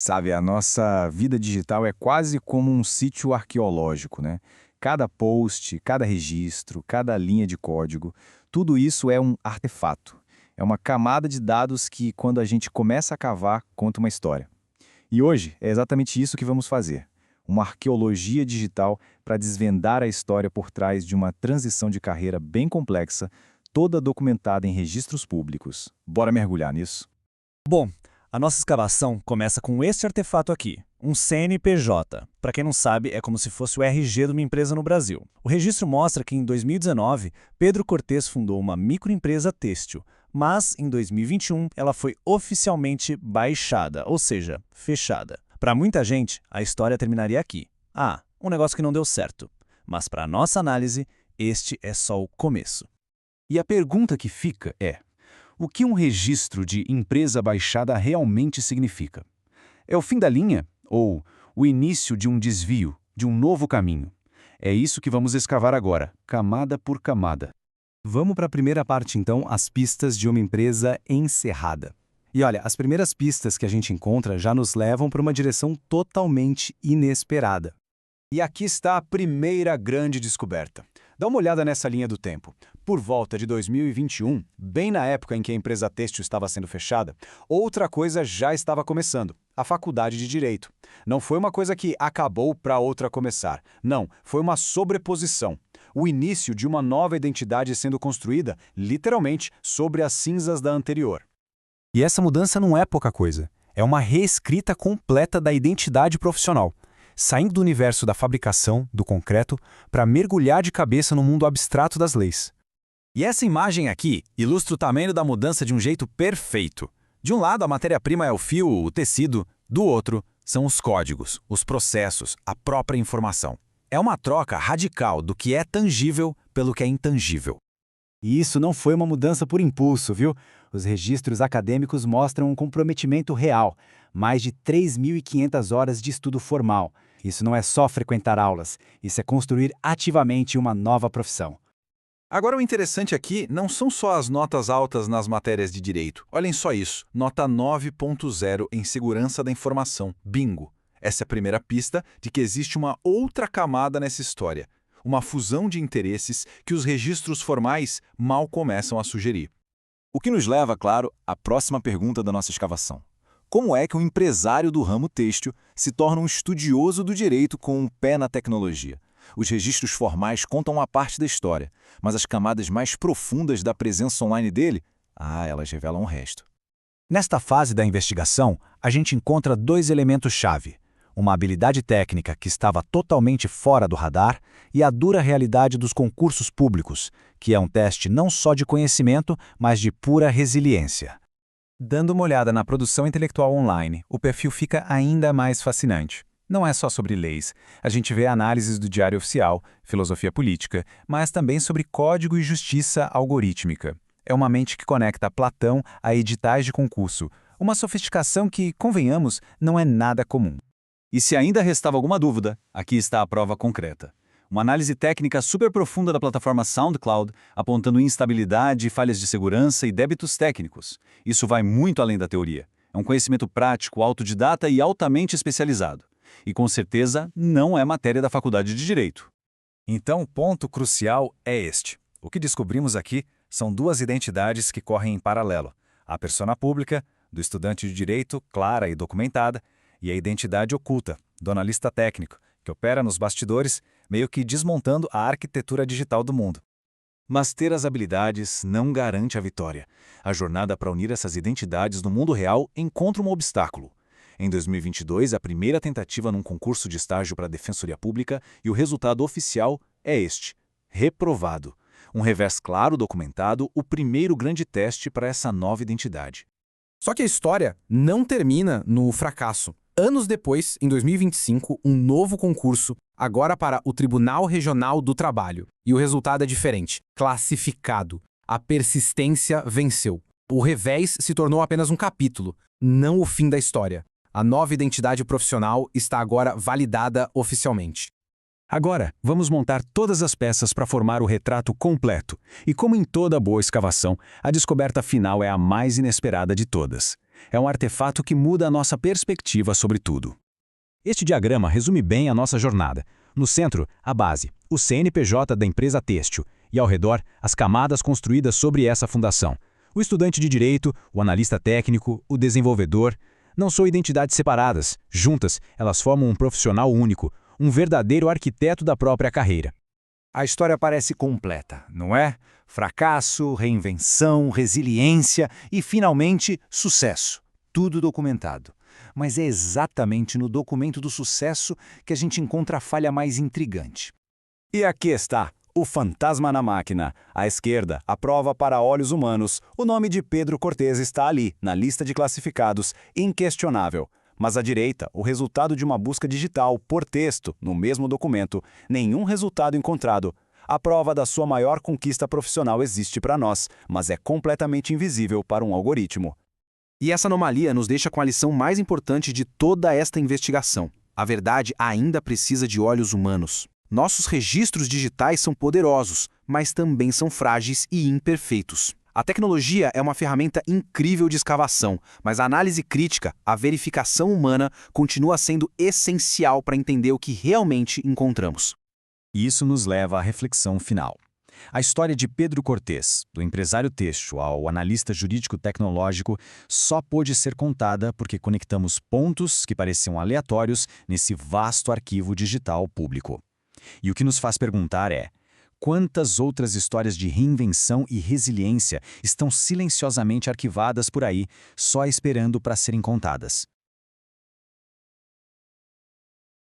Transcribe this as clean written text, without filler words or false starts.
Sabe, a nossa vida digital é quase como um sítio arqueológico, né? Cada post, cada registro, cada linha de código, tudo isso é um artefato. É uma camada de dados que, quando a gente começa a cavar, conta uma história. E hoje é exatamente isso que vamos fazer. Uma arqueologia digital para desvendar a história por trás de uma transição de carreira bem complexa, toda documentada em registros públicos. Bora mergulhar nisso? Bom, a nossa escavação começa com este artefato aqui, um CNPJ. Para quem não sabe, é como se fosse o RG de uma empresa no Brasil. O registro mostra que em 2019, Pedro Cortes fundou uma microempresa têxtil, mas em 2021 ela foi oficialmente baixada, ou seja, fechada. Para muita gente, a história terminaria aqui. Ah, um negócio que não deu certo. Mas para nossa análise, este é só o começo. E a pergunta que fica é: o que um registro de empresa baixada realmente significa? É o fim da linha ou o início de um desvio, de um novo caminho? É isso que vamos escavar agora, camada por camada. Vamos para a primeira parte, então, as pistas de uma empresa encerrada. E olha, as primeiras pistas que a gente encontra já nos levam para uma direção totalmente inesperada. E aqui está a primeira grande descoberta. Dá uma olhada nessa linha do tempo. Por volta de 2021, bem na época em que a empresa têxtil estava sendo fechada, outra coisa já estava começando, a faculdade de Direito. Não foi uma coisa que acabou para outra começar. Não, foi uma sobreposição. O início de uma nova identidade sendo construída, literalmente, sobre as cinzas da anterior. E essa mudança não é pouca coisa. É uma reescrita completa da identidade profissional, saindo do universo da fabricação, do concreto, para mergulhar de cabeça no mundo abstrato das leis. E essa imagem aqui ilustra o tamanho da mudança de um jeito perfeito. De um lado, a matéria-prima é o fio, o tecido. Do outro, são os códigos, os processos, a própria informação. É uma troca radical do que é tangível pelo que é intangível. E isso não foi uma mudança por impulso, viu? Os registros acadêmicos mostram um comprometimento real. Mais de 3.500 horas de estudo formal. Isso não é só frequentar aulas, isso é construir ativamente uma nova profissão. Agora, o interessante aqui não são só as notas altas nas matérias de direito. Olhem só isso, nota 9.0 em segurança da informação. Bingo! Essa é a primeira pista de que existe uma outra camada nessa história. Uma fusão de interesses que os registros formais mal começam a sugerir. O que nos leva, claro, à próxima pergunta da nossa escavação. Como é que um empresário do ramo têxtil se torna um estudioso do direito com um pé na tecnologia? Os registros formais contam uma parte da história, mas as camadas mais profundas da presença online dele, elas revelam o resto. Nesta fase da investigação, a gente encontra dois elementos-chave: uma habilidade técnica que estava totalmente fora do radar e a dura realidade dos concursos públicos, que é um teste não só de conhecimento, mas de pura resiliência. Dando uma olhada na produção intelectual online, o perfil fica ainda mais fascinante. Não é só sobre leis. A gente vê análises do Diário Oficial, filosofia política, mas também sobre código e justiça algorítmica. É uma mente que conecta Platão a editais de concurso, uma sofisticação que, convenhamos, não é nada comum. E se ainda restava alguma dúvida, aqui está a prova concreta. Uma análise técnica super profunda da plataforma SoundCloud, apontando instabilidade, falhas de segurança e débitos técnicos. Isso vai muito além da teoria. É um conhecimento prático, autodidata e altamente especializado. E com certeza não é matéria da Faculdade de Direito. Então, o ponto crucial é este. O que descobrimos aqui são duas identidades que correm em paralelo. A persona pública, do estudante de direito, clara e documentada, e a identidade oculta, do analista técnico, que opera nos bastidores, meio que desmontando a arquitetura digital do mundo. Mas ter as habilidades não garante a vitória. A jornada para unir essas identidades no mundo real encontra um obstáculo. Em 2022, a primeira tentativa num concurso de estágio para a Defensoria Pública e o resultado oficial é este: reprovado. Um revés claro documentado, o primeiro grande teste para essa nova identidade. Só que a história não termina no fracasso. Anos depois, em 2025, um novo concurso, agora para o Tribunal Regional do Trabalho. E o resultado é diferente. Classificado. A persistência venceu. O revés se tornou apenas um capítulo, não o fim da história. A nova identidade profissional está agora validada oficialmente. Agora, vamos montar todas as peças para formar o retrato completo. E como em toda boa escavação, a descoberta final é a mais inesperada de todas. É um artefato que muda a nossa perspectiva sobre tudo. Este diagrama resume bem a nossa jornada. No centro, a base, o CNPJ da empresa têxtil, e ao redor, as camadas construídas sobre essa fundação. O estudante de direito, o analista técnico, o desenvolvedor. Não são identidades separadas. Juntas, elas formam um profissional único, um verdadeiro arquiteto da própria carreira. A história parece completa, não é? Fracasso, reinvenção, resiliência e, finalmente, sucesso. Tudo documentado. Mas é exatamente no documento do sucesso que a gente encontra a falha mais intrigante. E aqui está, o fantasma na máquina. À esquerda, a prova para olhos humanos. O nome de Pedro Cortes está ali, na lista de classificados, inquestionável. Mas à direita, o resultado de uma busca digital, por texto, no mesmo documento. Nenhum resultado encontrado. A prova da sua maior conquista profissional existe para nós, mas é completamente invisível para um algoritmo. E essa anomalia nos deixa com a lição mais importante de toda esta investigação. A verdade ainda precisa de olhos humanos. Nossos registros digitais são poderosos, mas também são frágeis e imperfeitos. A tecnologia é uma ferramenta incrível de escavação, mas a análise crítica, a verificação humana, continua sendo essencial para entender o que realmente encontramos. Isso nos leva à reflexão final. A história de Pedro Cortes, do empresário têxtil ao analista jurídico-tecnológico, só pôde ser contada porque conectamos pontos que pareciam aleatórios nesse vasto arquivo digital público. E o que nos faz perguntar é: quantas outras histórias de reinvenção e resiliência estão silenciosamente arquivadas por aí, só esperando para serem contadas?